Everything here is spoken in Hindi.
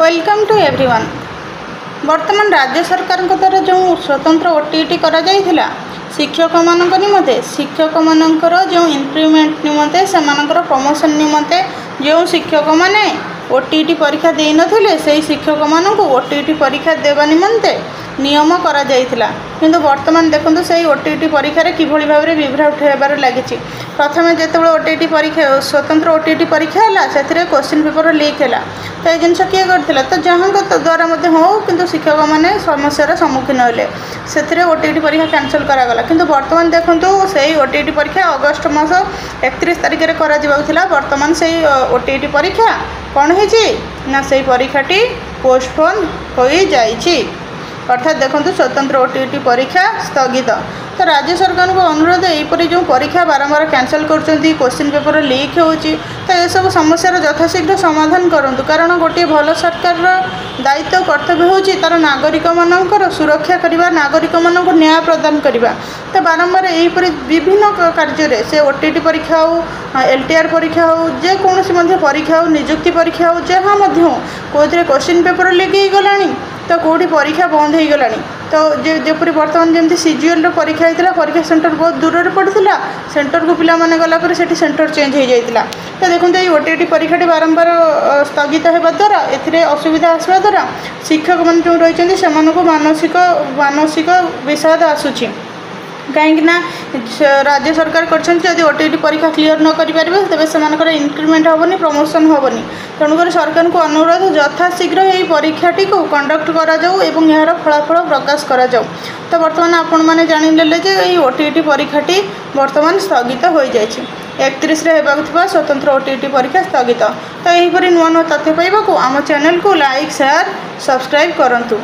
Welcome to everyone. वर्तमान राज्य सरकार द्वारा जो स्वतंत्र ओटीटी करा जाइथिला शिक्षक मानक निमते शिक्षक मानकर जो इंक्रीमेंट निमते सेमानकर प्रमोशन निमते जो शिक्षक माने ओटीटी परीक्षा दे नथिले से शिक्षक मानक ओटीटी परीक्षा देवा निमंते नियम करा जाइथिला किंतु वर्तमान देखंतु से ओटीटी परीक्षा रे किभଳି भाबरे विभ्राट हेबार लागिछि। प्रथमे जेतेबेले ओटीटी परीक्षा स्वतंत्र ओटीटी परीक्षा हला सेथिरे क्वेश्चन पेपर लीक हला तो ये जिनस किए करथिला तो जहां द्वारा मध्य हो किंतु शिक्षक माने समस्यार सम्मुखीन होले सेथिरे ओटीटी परीक्षा कैंसिल करा गला किंतु वर्तमान देखंतु सेही ओटीटी परीक्षा अगस्त मास 31 तारिख रे करा जिबाउथिला वर्तमान सेही ओटीटी परीक्षा कोन हेछि ना सेही परीक्षाटी पोस्टपोन होई जाइछि अर्थात देखो स्वतंत्र ओटीटी परीक्षा स्थगित। तो राज्य सरकार को अनुरोध यहीपरि जो परीक्षा बारंबार कैंसल कर क्वेश्चन पेपर लीक होची तो ये सब समस्यार यथाशीघ्र समाधान करूँ कारण गोटे भल सरकार दायित्व कर्तव्य होची तार नागरिक मानकर सुरक्षा करवा नागरिक मानक न्याय प्रदान करवा तो बारंबार यहीपरि विभिन्न कार्य से ओटीटी परीक्षा हो एलटीआर परीक्षा हो जेकोसी परीक्षा हो निजुक्ति परीक्षा हो जहाँ कौन क्वेश्चन पेपर लीक हो गलानी तो कौटी परीक्षा बंद हो गलानी तो जेपरी बर्तमान जमी सीजीएल परीक्षा होता परीक्षा सेंटर बहुत दूर पड़ता सेंटर को पिला माने गला पर सेठी सेंटर चेंज हो जाता तो देखो ये ओटीटी परीक्षा बारंबार स्थगित होगा द्वारा ए असुविधा आसवा द्वारा शिक्षक मैंने जो रही से मानसिक विषाद आसूँ कहीं राज्य सरकार कर ओटीटी परीक्षा क्लीयर न करें तेज से इंक्रीमेंट हेनी प्रमोशन हेनी तेणुक सरकार को अनुरोध यथाशीघ्र यही परीक्षाटी को कंडक्ट कराऊ और यार फलाफल प्रकाश कराऊ। तो बर्तमान आपण मैंने जानिले ये ओटीटी परीक्षाटी बर्तमान स्थगित हो जाए 31 होगा स्वतंत्र ओटीटी परीक्षा स्थगित। तो यहीपरि नुआ नुआ तथ्य पाइबा आम चैनल को लाइक शेयर सब्सक्राइब करूँ।